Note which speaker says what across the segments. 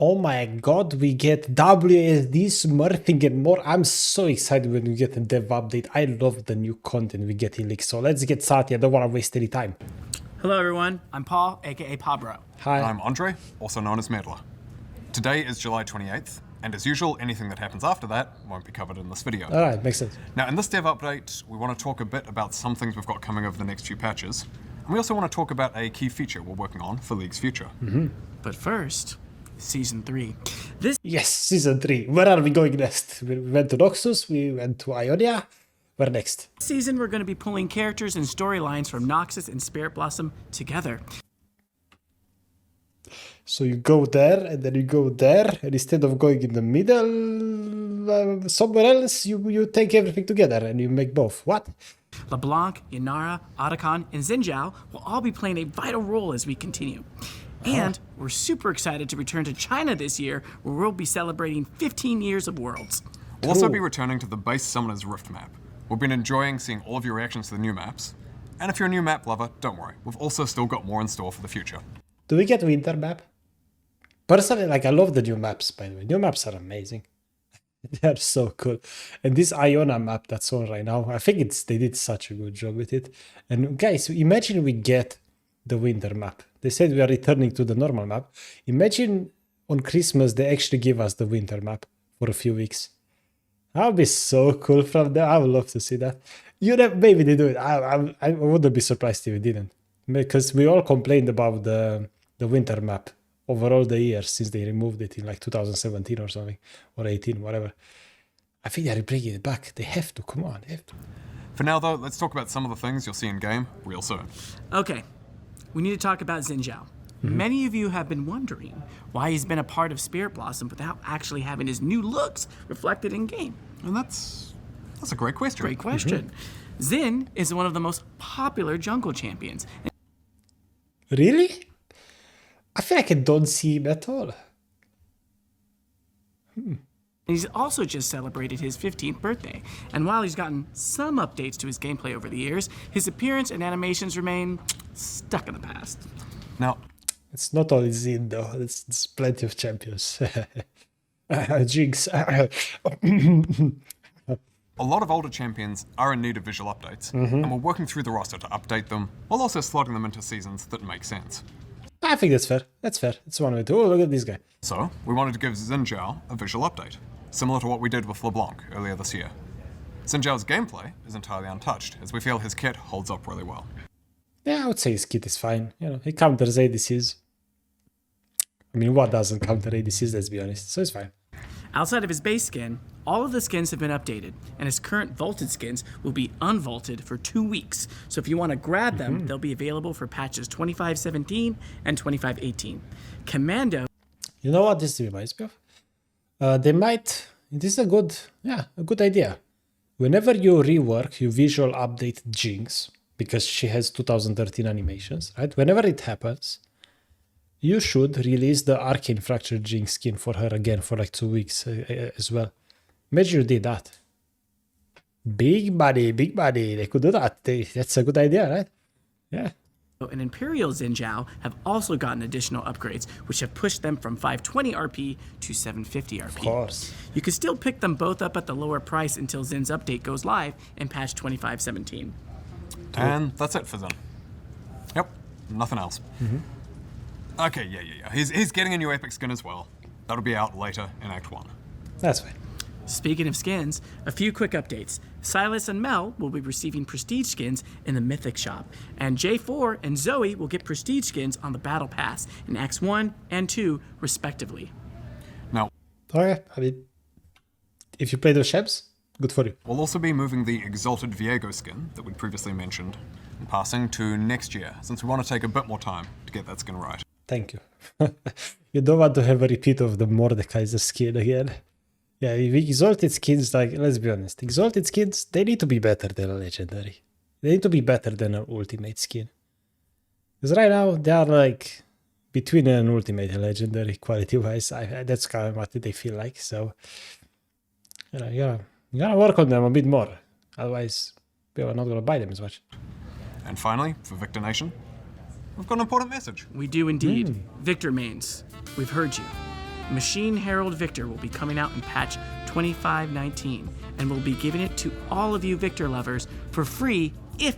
Speaker 1: Oh my god, we get WSD smurfing and more. I'm so excited when we get a dev update. I love the new content we get in League. So let's get started. I don't want to waste any time.
Speaker 2: Hello everyone, I'm Paul, aka Pabro.
Speaker 1: Hi.
Speaker 3: And I'm Andre, also known as Meddler. Today is July 28th, and as usual, anything that happens after that won't be covered in this video.
Speaker 1: Alright, makes sense.
Speaker 3: Now, in this dev update, we want to talk a bit about some things we've got coming over the next few patches, and we also want to talk about a key feature we're working on for League's future.
Speaker 2: But first, Season 3.
Speaker 1: Yes, Season 3. Where are we going next? We went to Noxus, we went to Ionia. Where next?
Speaker 2: This season we're going to be pulling characters and storylines from Noxus and Spirit Blossom together.
Speaker 1: So you go there, and then you go there, and instead of going in the middle, somewhere else, you take everything together, and you make both. What?
Speaker 2: LeBlanc, Yanara, Otacon, and Xin Zhao will all be playing a vital role as we continue. And we're super excited to return to China this year, where we'll be celebrating 15 years of Worlds.
Speaker 3: We'll also be returning to the base Summoner's Rift map. We've been enjoying seeing all of your reactions to the new maps, and if you're a new map lover, don't worry, we've also still got more in store for the future.
Speaker 1: Do we get winter map? Personally, I love the new maps, by the way. New maps are amazing. They are so cool. And this Iona map that's on right now, I think they did such a good job with it. And guys, imagine we get the winter map. They said we are returning to the normal map. Imagine on Christmas they actually give us the winter map for a few weeks. That would be so cool from them. I would love to see that. Maybe they do it. I wouldn't be surprised if we didn't. Because we all complained about the winter map over all the years since they removed it in 2017 or something. Or 18, whatever. I think they're bringing it back. They have to. Come on. They have to.
Speaker 3: For now though, let's talk about some of the things you'll see in game real soon.
Speaker 2: Okay, we need to talk about Xin Zhao. Many of you have been wondering why he's been a part of Spirit Blossom without actually having his new looks reflected in game.
Speaker 3: And that's a great question.
Speaker 2: Great question. Xin is one of the most popular jungle champions.
Speaker 1: Really? I feel like I don't see him at all.
Speaker 2: And he's also just celebrated his 15th birthday. And while he's gotten some updates to his gameplay over the years, his appearance and animations remain stuck in the past.
Speaker 3: Now,
Speaker 1: It's not only Xin though, it's plenty of champions. Jinx.
Speaker 3: a lot of older champions are in need of visual updates, and we're working through the roster to update them, while also slotting them into seasons that make sense.
Speaker 1: I think that's fair. That's fair. It's one way to. Oh, look at this guy.
Speaker 3: So, we wanted to give Xin Zhao a visual update, similar to what we did with LeBlanc earlier this year. Xin Zhao's gameplay is entirely untouched, as we feel his kit holds up really well.
Speaker 1: Yeah, I would say his kit is fine. He counters ADCs. I mean, what doesn't counter ADCs, let's be honest. So it's fine.
Speaker 2: Outside of his base skin, all of the skins have been updated, and his current vaulted skins will be unvaulted for 2 weeks. So if you want to grab them, they'll be available for patches 25.17 and 25.18. Commando.
Speaker 1: You know what this reminds me of? This is a good idea. Whenever you rework, you visual update Jinx, because she has 2013 animations, right? Whenever it happens, you should release the Arcane Fracture Jinx skin for her again for 2 weeks as well. Imagine you did that. Big money. They could do that. That's a good idea, right? Yeah.
Speaker 2: And Imperial Xin Zhao have also gotten additional upgrades, which have pushed them from 520 RP to 750 RP.
Speaker 1: Of course.
Speaker 2: You can still pick them both up at the lower price until Xin's update goes live in patch 25.17.
Speaker 3: And that's it for Xin. Yep, nothing else. Okay, yeah. He's getting a new epic skin as well. That'll be out later in Act 1.
Speaker 1: That's fine.
Speaker 2: Speaking of skins, a few quick updates. Silas and Mel will be receiving prestige skins in the Mythic shop, and J4 and Zoe will get prestige skins on the Battle Pass in Acts 1 and 2, respectively.
Speaker 3: Now,
Speaker 1: Okay, I mean, if you play those champs, good for you.
Speaker 3: we'll also be moving the Exalted Viego skin that we previously mentioned and passing to next year, since we want to take a bit more time to get that skin right.
Speaker 1: Thank you. You don't want to have a repeat of the Mordekaiser skin again. Yeah, exalted skins, let's be honest, exalted skins, they need to be better than a legendary. They need to be better than an ultimate skin. Because right now, they are between an ultimate and legendary quality-wise. That's kind of what they feel like, so you gotta work on them a bit more. Otherwise, people are not gonna buy them as much.
Speaker 3: And finally, for Victor Nation, we've got an important message.
Speaker 2: We do indeed. Victor Means, we've heard you. Machine Herald Victor will be coming out in patch 2519, and we'll be giving it to all of you Victor lovers for free if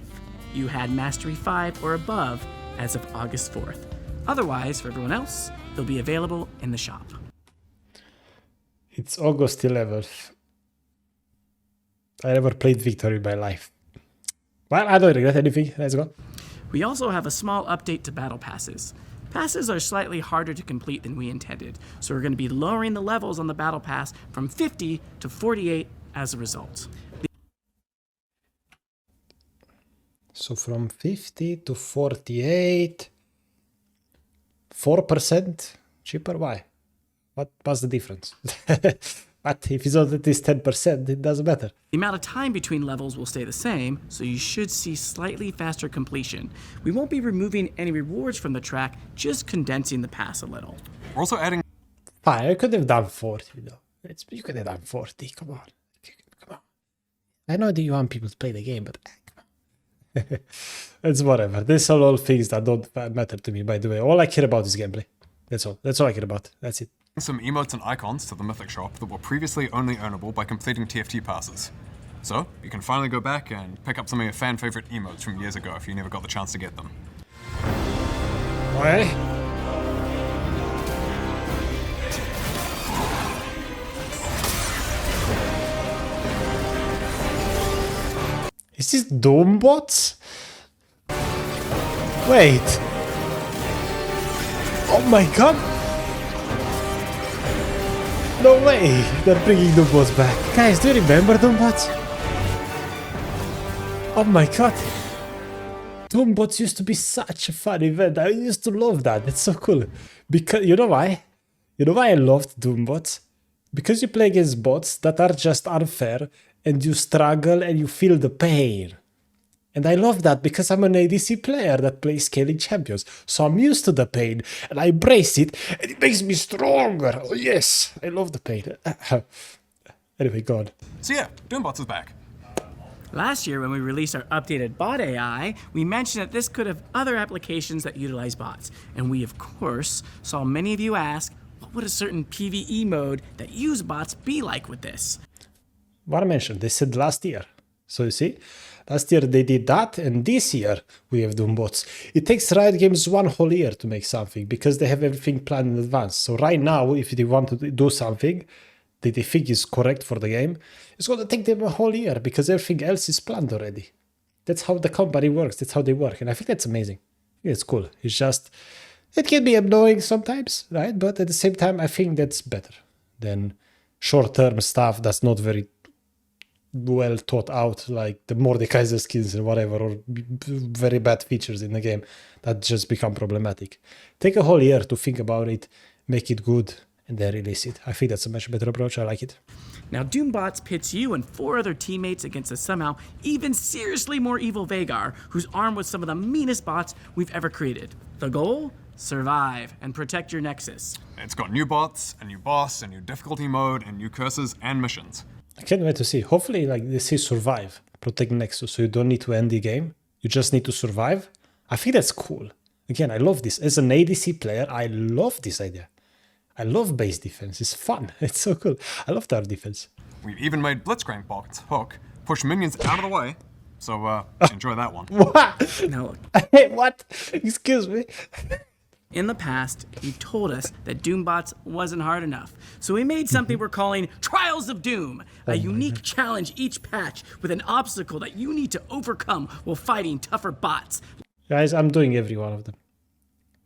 Speaker 2: you had Mastery 5 or above as of August 4th. Otherwise, for everyone else, they'll be available in the shop.
Speaker 1: It's August 11th. I never played Victor in my life. Well, I don't regret anything. Let's go.
Speaker 2: We also have a small update to battle passes. Passes are slightly harder to complete than we intended, so we're going to be lowering the levels on the battle pass from 50 to 48 as a result.
Speaker 1: So from 50 to 48, 4% cheaper? Why? What's the difference? But if it's not at least 10%, it doesn't matter.
Speaker 2: The amount of time between levels will stay the same, so you should see slightly faster completion. We won't be removing any rewards from the track, just condensing the pass a little.
Speaker 3: We're also adding...
Speaker 1: Fine, I could have done 40, though. You could have done 40, come on. Come on. I know that you want people to play the game, but come on. It's whatever. These are all things that don't matter to me, by the way. All I care about is gameplay. That's all. That's all I care about. That's it.
Speaker 3: Some emotes and icons to the Mythic Shop that were previously only earnable by completing TFT passes. So, you can finally go back and pick up some of your fan favorite emotes from years ago if you never got the chance to get them.
Speaker 1: Okay. Is this Doombots? Wait. Oh my god. No way! They're bringing Doombots back. Guys, do you remember Doombots? Oh my god. Doombots used to be such a fun event. I used to love that. It's so cool. Because, you know why? You know why I loved Doombots? Because you play against bots that are just unfair and you struggle and you feel the pain. And I love that because I'm an ADC player that plays scaling champions. So I'm used to the pain and I embrace it and it makes me stronger. Oh yes, I love the pain. Anyway, go on.
Speaker 3: So yeah, Doombots is back.
Speaker 2: Last year, when we released our updated bot AI, we mentioned that this could have other applications that utilize bots. And we, of course, saw many of you ask, what would a certain PvE mode that use bots be like with this?
Speaker 1: What I mentioned, they said last year. So you see, last year they did that, and this year we have Doombots. It takes Riot Games 1 whole year to make something because they have everything planned in advance. So right now, if they want to do something that they think is correct for the game, it's going to take them a whole year because everything else is planned already. That's how the company works. That's how they work. And I think that's amazing. I think it's cool. It's just, it can be annoying sometimes, right? But at the same time, I think that's better than short-term stuff that's not very well thought out, like the Mordekaiser skins and whatever, or very bad features in the game that just become problematic. Take a whole year to think about it, make it good, and then release it. I think that's a much better approach. I like it.
Speaker 2: Now, Doombots pits you and 4 other teammates against a somehow even seriously more evil Vhagar, who's armed with some of the meanest bots we've ever created. The goal? Survive and protect your Nexus.
Speaker 3: It's got new bots, a new boss, a new difficulty mode, and new curses and missions.
Speaker 1: I can't wait to see. Hopefully, like they say, survive, protect Nexus, so you don't need to end the game. You just need to survive. I think that's cool. Again, I love this. As an ADC player, I love this idea. I love base defense. It's fun. It's so cool. I love tower defense.
Speaker 3: We've even made Blitzcrank bots hook, push minions out of the way. So enjoy that one.
Speaker 1: What?
Speaker 2: Now,
Speaker 1: Hey, what? Excuse me.
Speaker 2: in the past, you told us that Doombots wasn't hard enough. So we made something we're calling Trials of Doom, a unique challenge each patch with an obstacle that you need to overcome while fighting tougher bots.
Speaker 1: Guys, I'm doing every one of them.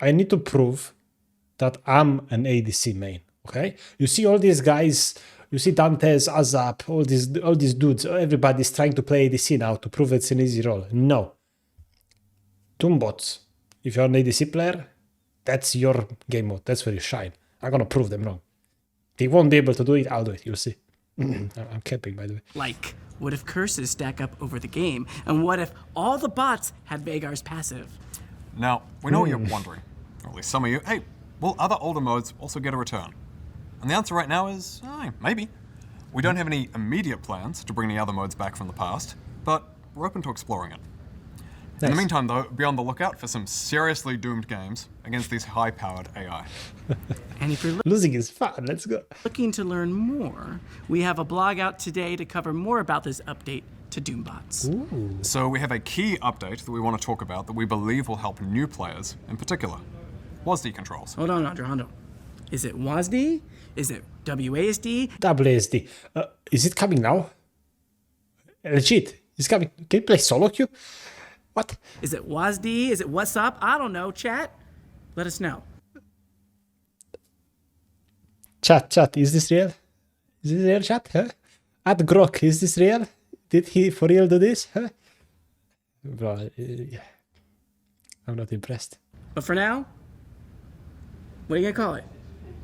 Speaker 1: I need to prove that I'm an ADC main, okay? You see all these guys, you see Dantes, Azap, all these dudes, everybody's trying to play ADC now to prove it's an easy role. No. Doombots, if you're an ADC player, that's your game mode. That's where you shine. I'm gonna prove them wrong. They won't be able to do it. I'll do it. You'll see. I'm camping, by the way.
Speaker 2: Like, what if curses stack up over the game? And what if all the bots had Vhagar's passive?
Speaker 3: Now, we know what you're wondering, or at least some of you. Hey, will other older modes also get a return? And the answer right now is, maybe. We don't have any immediate plans to bring the other modes back from the past, but we're open to exploring it. In the
Speaker 1: Nice.
Speaker 3: meantime, though, be on the lookout for some seriously doomed games against these high-powered AI.
Speaker 2: And if you're
Speaker 1: Losing is fun. Let's go.
Speaker 2: looking to learn more, we have a blog out today to cover more about this update to Doombots.
Speaker 3: So we have a key update that we want to talk about that we believe will help new players in particular. WASD controls.
Speaker 2: Hold on, Andrew. Is it WASD? Is it WASD?
Speaker 1: WSD. Is it coming now? Legit. It's coming. Can you play solo queue? What?
Speaker 2: Is it WASD? Is it what's up? I don't know, chat. Let us know.
Speaker 1: Chat. Is this real? Is this real, chat? Huh? At Grok, is this real? Did he for real do this? Huh? Bro, yeah. I'm not impressed.
Speaker 2: But for now, what are you gonna call it?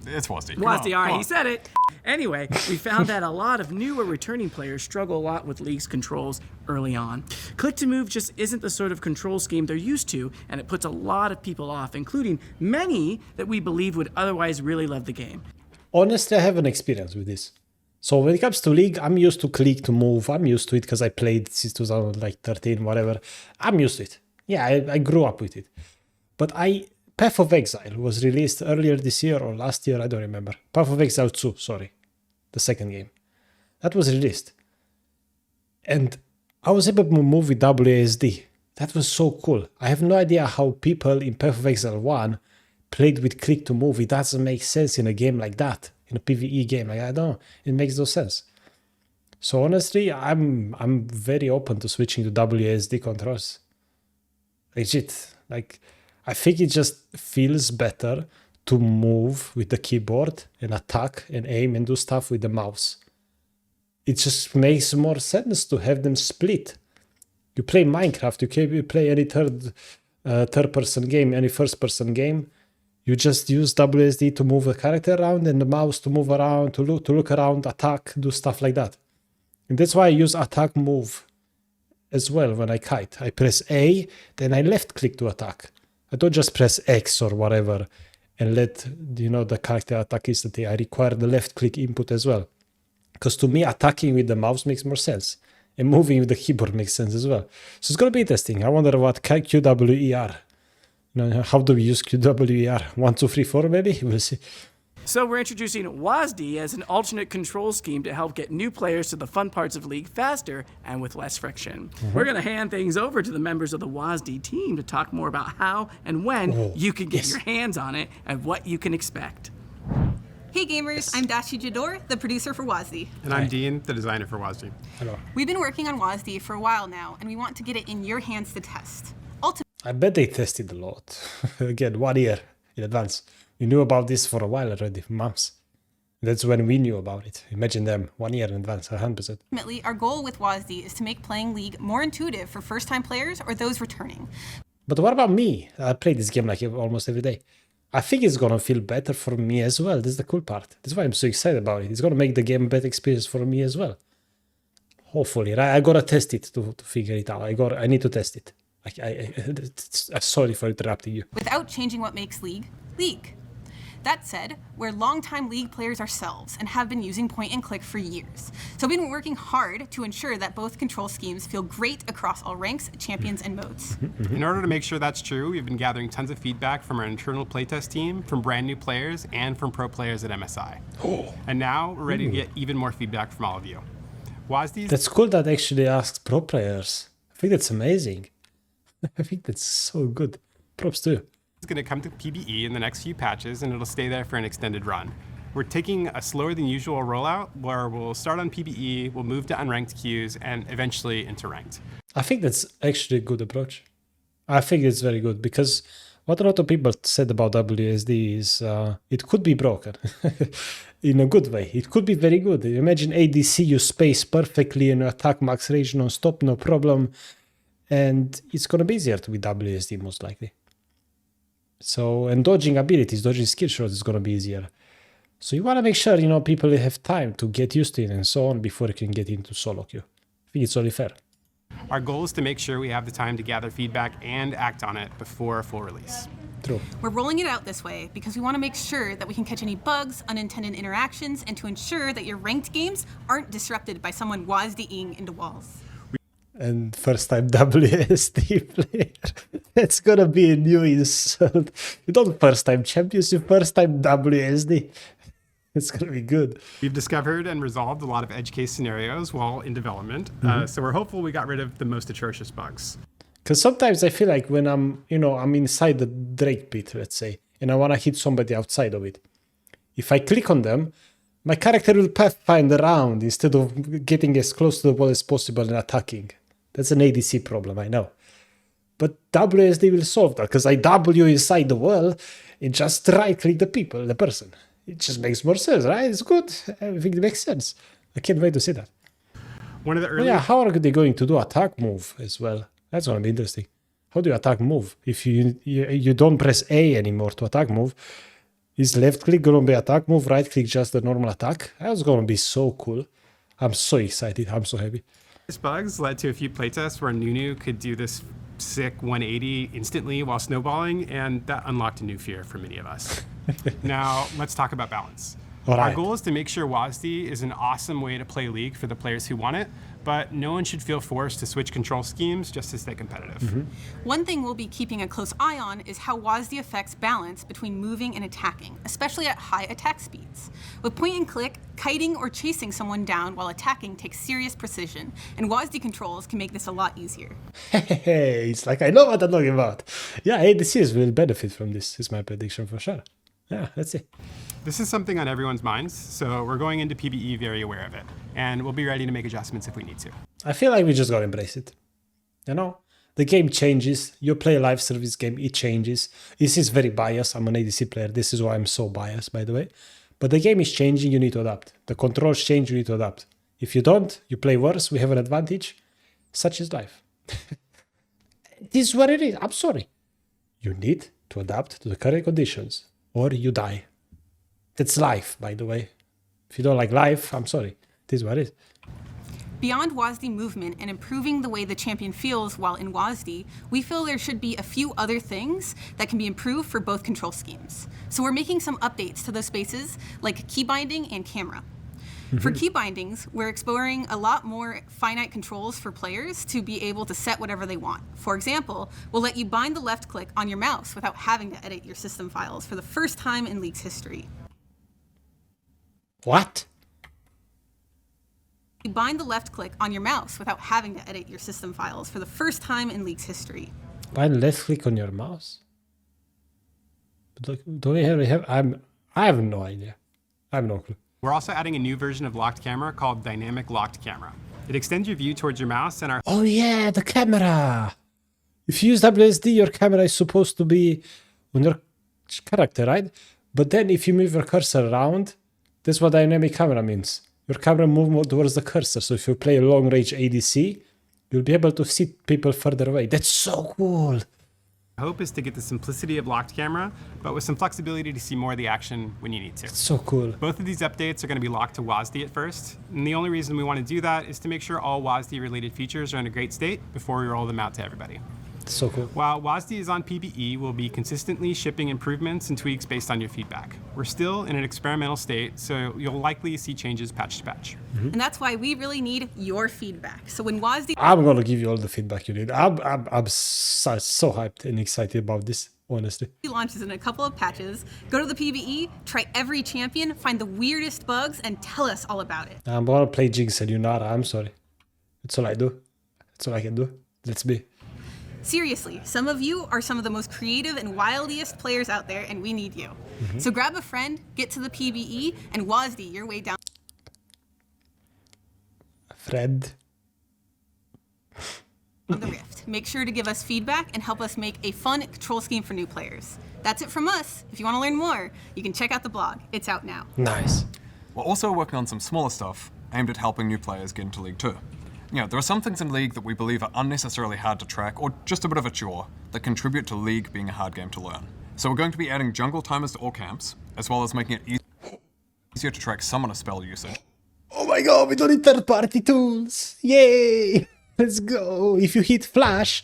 Speaker 3: It's WASD. Come
Speaker 2: WASD,
Speaker 3: on,
Speaker 2: all
Speaker 3: come
Speaker 2: right,
Speaker 3: on.
Speaker 2: he said it. Anyway, we found that a lot of new or returning players struggle a lot with League's controls early on. Click to move just isn't the sort of control scheme they're used to, and it puts a lot of people off, including many that we believe would otherwise really love the game.
Speaker 1: Honestly, I have an experience with this. So when it comes to League, I'm used to click to move. I'm used to it because I played since 2013, whatever. I'm used to it. Yeah, I grew up with it. But Path of Exile was released earlier this year or last year, I don't remember. Path of Exile 2, sorry. The second game. That was released. And I was able to move with WASD. That was so cool. I have no idea how people in Path of Exile 1 played with click to move. It doesn't make sense in a game like that. In a PvE game. Like, I don't know. It makes no sense. So honestly, I'm very open to switching to WASD controls. Legit. Like, I think it just feels better to move with the keyboard and attack and aim and do stuff with the mouse. It just makes more sense to have them split. You play Minecraft, you play any third person game, any first person game. You just use WSD to move the character around and the mouse to move around, to look around, attack, do stuff like that. And that's why I use attack move as well when I kite. I press A, then I left click to attack. I don't just press X or whatever and let the character attack instantly. I require the left click input as well. Because to me, attacking with the mouse makes more sense. And moving with the keyboard makes sense as well. So it's going to be interesting. I wonder what QWER. How do we use QWER? 1, 2, 3, 4 maybe? We'll see.
Speaker 2: So we're introducing WASD as an alternate control scheme to help get new players to the fun parts of League faster and with less friction. We're going to hand things over to the members of the WASD team to talk more about how and when you can get your hands on it and what you can expect.
Speaker 4: Hey gamers, I'm Dashi Jador, the producer for WASD.
Speaker 5: And I'm Dean, the designer for WASD.
Speaker 1: Hello.
Speaker 4: We've been working on WASD for a while now, and we want to get it in your hands to test.
Speaker 1: I bet they tested a lot. Again, 1 year in advance. We knew about this for a while already, months. That's when we knew about it. Imagine them 1 year in advance, 100%.
Speaker 4: Ultimately, our goal with WASD is to make playing League more intuitive for first-time players or those returning.
Speaker 1: But what about me? I play this game like almost every day. I think it's gonna feel better for me as well. This is the cool part. That's why I'm so excited about it. It's gonna make the game a better experience for me as well. Hopefully, right? I gotta test it to figure it out. I need to test it. I'm sorry for interrupting you.
Speaker 4: Without changing what makes League, League. That said, we're longtime League players ourselves and have been using point and click for years. So we've been working hard to ensure that both control schemes feel great across all ranks, champions, and modes.
Speaker 5: In order to make sure that's true, we've been gathering tons of feedback from our internal playtest team, from brand new players, and from pro players at MSI. And now we're ready to get even more feedback from all of you. WASD's
Speaker 1: That's cool that actually asks pro players. I think that's amazing. I think that's so good. Props to you.
Speaker 5: is going to come to PBE in the next few patches, and it'll stay there for an extended run. We're taking a slower than usual rollout where we'll start on PBE, we'll move to unranked queues, and eventually into ranked.
Speaker 1: I think that's actually a good approach. I think it's very good because what a lot of people said about WSD is it could be broken in a good way. It could be very good. Imagine ADC, you space perfectly and attack max range non-stop, no problem. And it's going to be easier to be WSD most likely. So, and dodging abilities, dodging skill shots is going to be easier. So you want to make sure, people have time to get used to it and so on before you can get into solo queue. I think it's only fair.
Speaker 5: Our goal is to make sure we have the time to gather feedback and act on it before a full release.
Speaker 1: True.
Speaker 4: We're rolling it out this way because we want to make sure that we can catch any bugs, unintended interactions, and to ensure that your ranked games aren't disrupted by someone WASDing into walls.
Speaker 1: and first time WSD player. That's gonna be a new insult. You don't first time champions, you first time WSD. It's gonna be good.
Speaker 5: We've discovered and resolved a lot of edge case scenarios while in development, so we're hopeful we got rid of the most atrocious bugs.
Speaker 1: Because sometimes I feel like when I'm inside the Drake pit, let's say, and I want to hit somebody outside of it. If I click on them, my character will pathfind around instead of getting as close to the wall as possible and attacking. That's an ADC problem, I know. But WSD will solve that, because I W inside the wall and just right-click the person. It just makes more sense, right? It's good. Everything makes sense. I can't wait to see that.
Speaker 5: One of the early
Speaker 1: How are they going to do attack move as well? That's going to be interesting. How do you attack move? If you don't press A anymore to attack move, is left click going to be attack move, right click just the normal attack? That's going to be so cool. I'm so excited. I'm so happy.
Speaker 5: These bugs led to a few playtests where Nunu could do this sick 180 instantly while snowballing, and that unlocked a new fear for many of us. Now, let's talk about balance.
Speaker 1: All right.
Speaker 5: Our goal is to make sure WASD is an awesome way to play League for the players who want it, but no one should feel forced to switch control schemes just to stay competitive.
Speaker 4: One thing we'll be keeping a close eye on is how WASD affects balance between moving and attacking, especially at high attack speeds. With point and click, kiting or chasing someone down while attacking takes serious precision, and WASD controls can make this a lot easier.
Speaker 1: Hey, it's like I know what I'm talking about. Yeah, ADCs will benefit from this, is my prediction for sure. Yeah, let's see.
Speaker 5: This is something on everyone's minds, so we're going into PBE very aware of it, and we'll be ready to make adjustments if we need to.
Speaker 1: I feel like we just gotta embrace it. You know? The game changes. You play a live service game, it changes. This is very biased. I'm an ADC player. This is why I'm so biased, by the way. But the game is changing, you need to adapt. The controls change, you need to adapt. If you don't, you play worse, we have an advantage. Such is life. This is what it is. I'm sorry. You need to adapt to the current conditions, or you die. That's life, by the way. If you don't like life, I'm sorry. This is what it is.
Speaker 4: Beyond WASD movement and improving the way the champion feels while in WASD, we feel there should be a few other things that can be improved for both control schemes. So we're making some updates to those spaces, like keybinding and camera. For keybindings, we're exploring a lot more finite controls for players to be able to set whatever they want. For example, we'll let you bind the left click on your mouse without having to edit your system files for the first time in League's history.
Speaker 1: What?
Speaker 4: You bind the left click on your mouse without having to edit your system files for the first time in League's history.
Speaker 1: Bind left click on your mouse? But look, do we have I have no idea. I have no clue.
Speaker 5: We're also adding a new version of locked camera called Dynamic Locked Camera. It extends your view towards your mouse and our
Speaker 1: Oh yeah, the camera. If you use WSD, your camera is supposed to be on your character, right? But then if you move your cursor around, that's what dynamic camera means. Your camera moves more towards the cursor. So if you play a long range ADC, you'll be able to see people further away. That's so cool.
Speaker 5: hope is to get the simplicity of locked camera, but with some flexibility to see more of the action when you need to.
Speaker 1: So cool.
Speaker 5: Both of these updates are going to be locked to WASD at first, and the only reason we want to do that is to make sure all WASD-related features are in a great state before we roll them out to everybody.
Speaker 1: So cool.
Speaker 5: While WASD is on PBE, we'll be consistently shipping improvements and tweaks based on your feedback. We're still in an experimental state, so you'll likely see changes patch to patch.
Speaker 4: And that's why we really need your feedback. So when WASD
Speaker 1: I'm going to give you all the feedback you need. I'm so hyped and excited about this, honestly.
Speaker 4: launches in a couple of patches, go to the PBE, try every champion, find the weirdest bugs, and tell us all about it.
Speaker 1: I'm going to play Jinx and Yunara. I'm sorry. That's all I do. That's all I can do. Let's be.
Speaker 4: Seriously, some of you are some of the most creative and wildiest players out there, and we need you. So grab a friend, get to the PBE, and WASD your way down
Speaker 1: Fred.
Speaker 4: the rift. Make sure to give us feedback and help us make a fun control scheme for new players. That's it from us. If you want to learn more, you can check out the blog. It's out now.
Speaker 1: Nice.
Speaker 3: We're also working on some smaller stuff aimed at helping new players get into League 2. You know, there are some things in League that we believe are unnecessarily hard to track or just a bit of a chore that contribute to League being a hard game to learn. So we're going to be adding jungle timers to all camps, as well as making it easier to track summoner spell usage.
Speaker 1: Oh my god, we don't need third-party tools. Yay! Let's go. If you hit flash,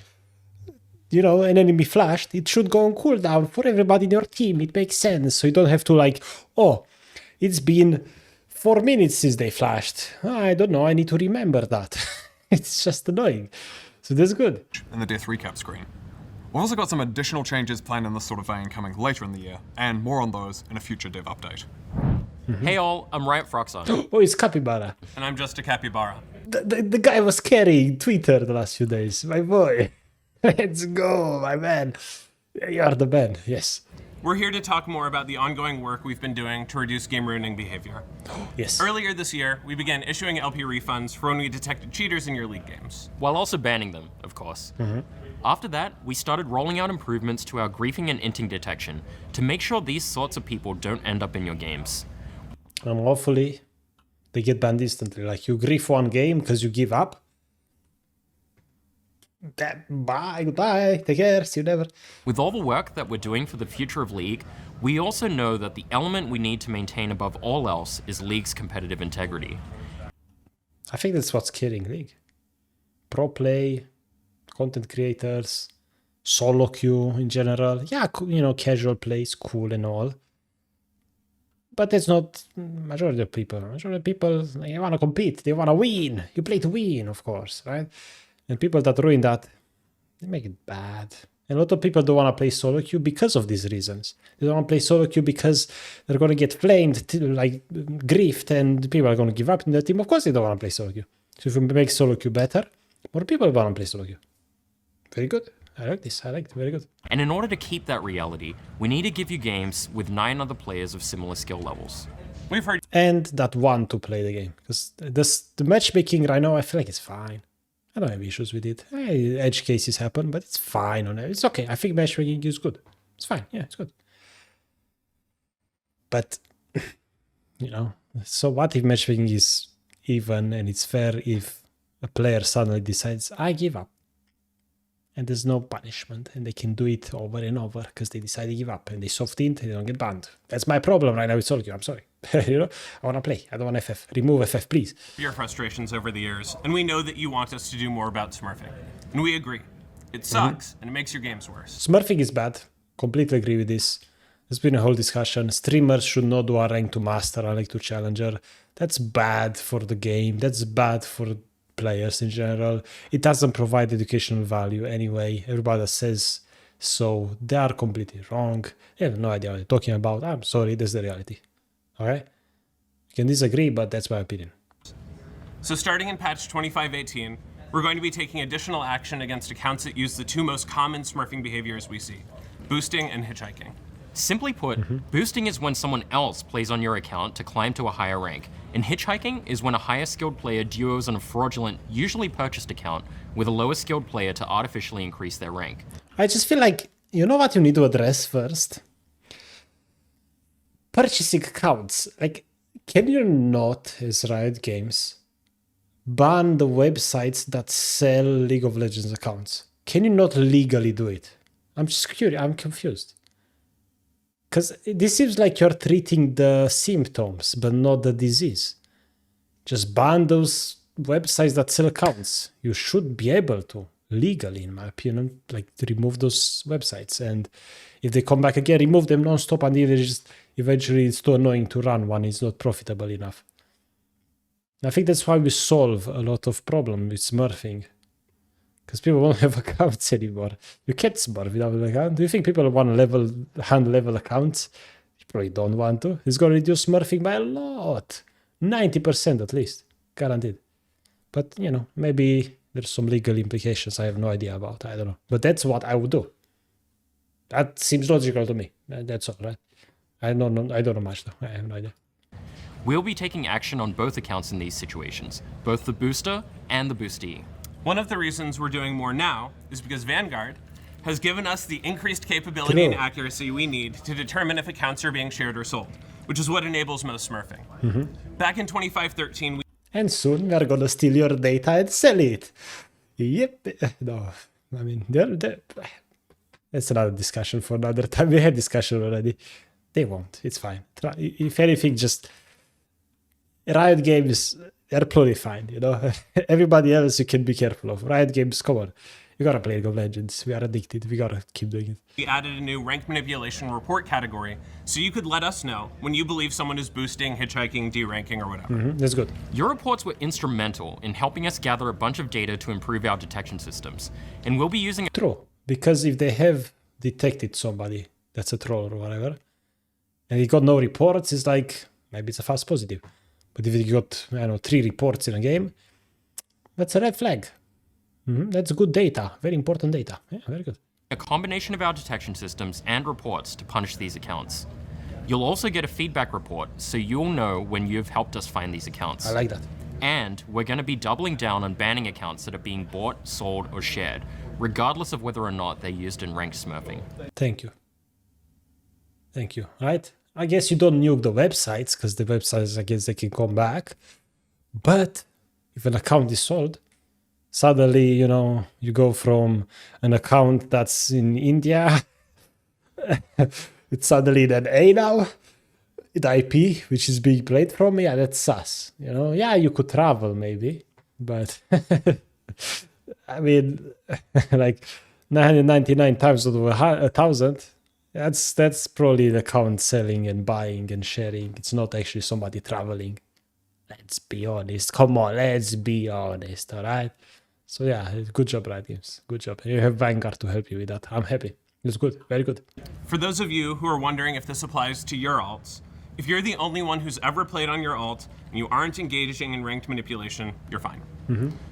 Speaker 1: you know, an enemy flashed, it should go on cooldown for everybody in your team. It makes sense. So you don't have to like, oh, it's been 4 minutes since they flashed. I don't know, I need to remember that. It's just annoying. So that's good.
Speaker 3: in the death recap screen. We've also got some additional changes planned in this sort of vein coming later in the year, and more on those in a future dev update.
Speaker 6: Hey all, I'm Riot Froxon.
Speaker 1: Oh, it's Capybara.
Speaker 7: And I'm just a capybara.
Speaker 1: The guy was carrying Twitter the last few days. My boy. Let's go, my man. You are the man, yes.
Speaker 7: We're here to talk more about the ongoing work we've been doing to reduce game ruining behavior.
Speaker 1: Yes.
Speaker 7: Earlier this year, we began issuing LP refunds for when we detected cheaters in your league games.
Speaker 6: While also banning them, of course. After that, we started rolling out improvements to our griefing and inting detection to make sure these sorts of people don't end up in your games.
Speaker 1: And hopefully they get banned instantly. Like you grief one game because you give up. Bye, goodbye, take care, see you never.
Speaker 6: With all the work that we're doing for the future of League, we also know that the element we need to maintain above all else is League's competitive integrity.
Speaker 1: I think that's what's killing League. Pro play, content creators, solo queue in general. Yeah, you know, casual play is cool and all. But it's not majority of people. Majority of people, they want to compete. They want to win. You play to win, of course, right? And people that ruin that, they make it bad. And a lot of people don't want to play solo queue because of these reasons. They don't want to play solo queue because they're going to get flamed, like griefed, and people are going to give up in the team. Of course they don't want to play solo queue. So if we make solo queue better, more people want to play solo queue. Very good. I like this. I like it. Very good.
Speaker 6: And in order to keep that reality, we need to give you games with 9 other players of similar skill levels.
Speaker 7: We've heard
Speaker 1: And that want to play the game. Because the matchmaking right now, I feel like it's fine. I don't have issues with it. Edge cases happen, but it's fine on it. It's okay. I think matchmaking is good. It's fine. Yeah, it's good. But, you know, so what if matchmaking is even and it's fair if a player suddenly decides, I give up. And there's no punishment, and they can do it over and over because they decide to give up and they soft int and they don't get banned. That's my problem right now with solo queue. I'm sorry. You know, I want to play. I don't want FF. Remove FF, please.
Speaker 7: your frustrations over the years, and we know that you want us to do more about smurfing. And we agree. It sucks, and it makes your games worse.
Speaker 1: Smurfing is bad. Completely agree with this. There's been a whole discussion. Streamers should not do a rank to master, a rank to challenger. That's bad for the game. That's bad for players in general. It doesn't provide educational value anyway. Everybody says so. They are completely wrong. They have no idea what they're talking about. I'm sorry, that's the reality. Alright? You can disagree, but that's my opinion.
Speaker 7: So starting in patch 2518, we're going to be taking additional action against accounts that use the two most common smurfing behaviors we see, boosting and hitchhiking.
Speaker 6: Simply put, boosting is when someone else plays on your account to climb to a higher rank, and hitchhiking is when a higher skilled player duos on a fraudulent, usually purchased account with a lower skilled player to artificially increase their rank.
Speaker 1: I just feel like, you know what you need to address first? Purchasing accounts. Like, can you not, as Riot Games, ban the websites that sell League of Legends accounts? Can you not legally do it? I'm just curious. I'm confused. Because this seems like you're treating the symptoms, but not the disease. Just ban those websites that sell accounts. You should be able to, legally, in my opinion, like to remove those websites. And if they come back again, remove them non-stop until they just eventually it's too annoying to run one. It's not profitable enough. I think that's why we solve a lot of problem with smurfing. Because people won't have accounts anymore. You can't smurf without an account. Do you think people want to hand level accounts? You probably don't want to. It's going to reduce smurfing by a lot. 90% at least. Guaranteed. But, you know, maybe there's some legal implications I have no idea about. I don't know. But that's what I would do. That seems logical to me. That's all, right? I don't know much, though. I have no idea.
Speaker 6: We'll be taking action on both accounts in these situations, both the booster and the boostee.
Speaker 7: One of the reasons we're doing more now is because Vanguard has given us the increased capability and accuracy we need to determine if accounts are being shared or sold, which is what enables most smurfing. Back in 2513,
Speaker 1: And soon we're gonna steal your data and sell it. Yep. No, I mean, that's another discussion for another time. We had discussion already. They won't. It's fine. If anything, just Riot Games, they're purely fine, you know. Everybody else you can be careful of. Riot Games, come on. We gotta play League of Legends. We are addicted. We gotta keep doing it.
Speaker 7: We added a new rank manipulation report category, so you could let us know when you believe someone is boosting, hitchhiking, deranking, or whatever.
Speaker 1: That's good.
Speaker 6: Your reports were instrumental in helping us gather a bunch of data to improve our detection systems, and we'll be using
Speaker 1: True. Because if they have detected somebody that's a troll or whatever, and he got no reports, it's like, maybe it's a false positive. But if you got, I don't know, 3 reports in a game, that's a red flag. That's good data. Very important data. Yeah, very good.
Speaker 6: a combination of our detection systems and reports to punish these accounts. You'll also get a feedback report, so you'll know when you've helped us find these accounts.
Speaker 1: I like that.
Speaker 6: And we're going to be doubling down on banning accounts that are being bought, sold, or shared, regardless of whether or not they're used in ranked smurfing.
Speaker 1: Thank you. Thank you. Right? I guess you don't nuke the websites, because the websites, I guess they can come back. But if an account is sold, suddenly, you know, you go from an account that's in India, it's suddenly an A now, the IP, which is being played from. Yeah, that's sus. You know, yeah, you could travel maybe, but I mean, like 999 times out of 1,000, that's probably the account selling and buying and sharing. It's not actually somebody traveling. Let's be honest. Come on, let's be honest, all right? So yeah, good job, Riot Games. Good job. You have Vanguard to help you with that. I'm happy. It's good. Very good.
Speaker 7: For those of you who are wondering if this applies to your alts, if you're the only one who's ever played on your alt and you aren't engaging in ranked manipulation, you're fine.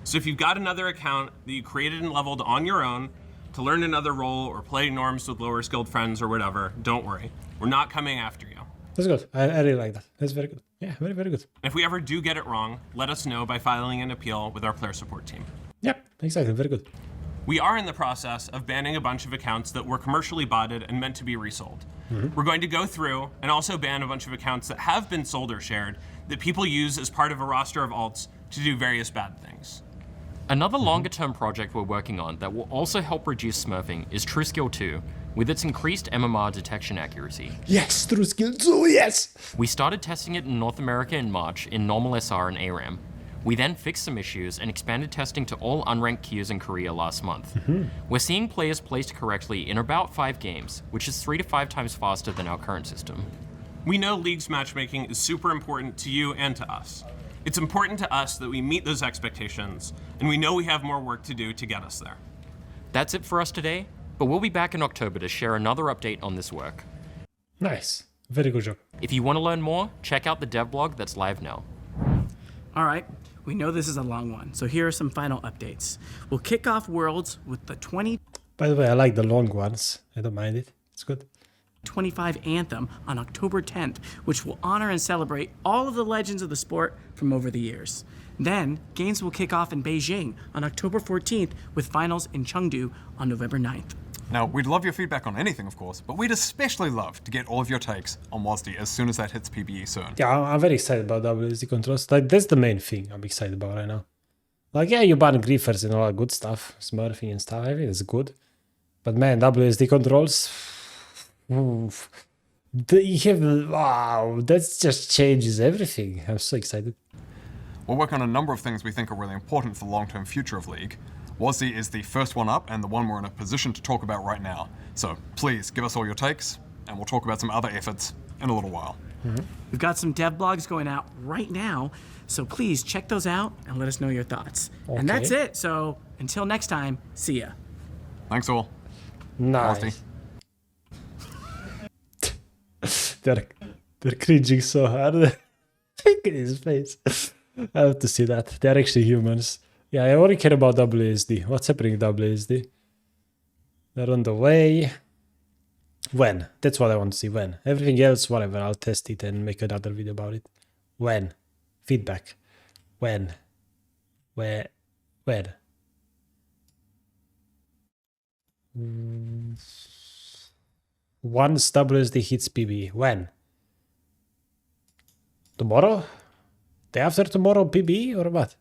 Speaker 7: So if you've got another account that you created and leveled on your own to learn another role or play norms with lower skilled friends or whatever, don't worry. We're not coming after you.
Speaker 1: That's good. I really like that. That's very good. Yeah, very, very good.
Speaker 7: If we ever do get it wrong, let us know by filing an appeal with our player support team.
Speaker 1: Yep, exactly. Very good.
Speaker 7: We are in the process of banning a bunch of accounts that were commercially botted and meant to be resold. We're going to go through and also ban a bunch of accounts that have been sold or shared that people use as part of a roster of alts to do various bad things.
Speaker 6: Another longer-term project we're working on that will also help reduce smurfing is TrueSkill 2, with its increased MMR detection accuracy.
Speaker 1: Yes, TrueSkill 2, yes!
Speaker 6: We started testing it in North America in March in normal SR and ARAM. We then fixed some issues and expanded testing to all unranked queues in Korea last month. We're seeing players placed correctly in about 5 games, which is 3 to 5 times faster than our current system.
Speaker 7: We know League's matchmaking is super important to you and to us. It's important to us that we meet those expectations, and we know we have more work to do to get us there.
Speaker 6: That's it for us today, but we'll be back in October to share another update on this work.
Speaker 1: Nice. Very good job.
Speaker 6: If you want to learn more, check out the dev blog that's live now.
Speaker 2: All right, we know this is a long one, so here are some final updates. We'll kick off Worlds with the
Speaker 1: By the way, I like the long ones. I don't mind it. It's good.
Speaker 2: 2025 Anthem on October 10th, which will honor and celebrate all of the legends of the sport from over the years. Then, games will kick off in Beijing on October 14th with finals in Chengdu on November 9th.
Speaker 3: Now, we'd love your feedback on anything, of course, but we'd especially love to get all of your takes on WODs as soon as that hits PBE soon.
Speaker 1: Yeah, I'm very excited about WSD controls. Like, that's the main thing I'm excited about right now. Like, yeah, you ban griefers and all that good stuff, smurfing and stuff, I think it's good. But man, WSD controls, oof. You have, wow, that just changes everything. I'm so excited.
Speaker 3: We'll work on a number of things we think are really important for the long-term future of League. WODs is the first one up and the one we're in a position to talk about right now. So please give us all your takes, and we'll talk about some other efforts in a little while.
Speaker 2: We've got some dev blogs going out right now, so please check those out and let us know your thoughts. And that's it, so until next time, see ya.
Speaker 3: Thanks all.
Speaker 1: Nice. They're cringing so hard. Look at his face. I have to see that. They're actually humans. Yeah, I only care about WSD. What's happening with WSD? They're on the way. When? That's what I want to see. When? Everything else, whatever. I'll test it and make another video about it. When? Feedback. When? Where? When? Once WSD hits PB. When? Tomorrow? Day after tomorrow PB or what?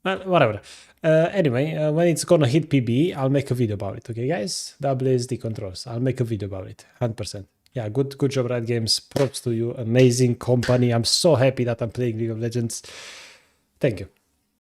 Speaker 1: Well, whatever. Anyway, when it's gonna hit PB, I'll make a video about it. Okay, guys? WSD controls. I'll make a video about it. 100%. Yeah, good job, Riot Games. Props to you. Amazing company. I'm so happy that I'm playing League of Legends. Thank you.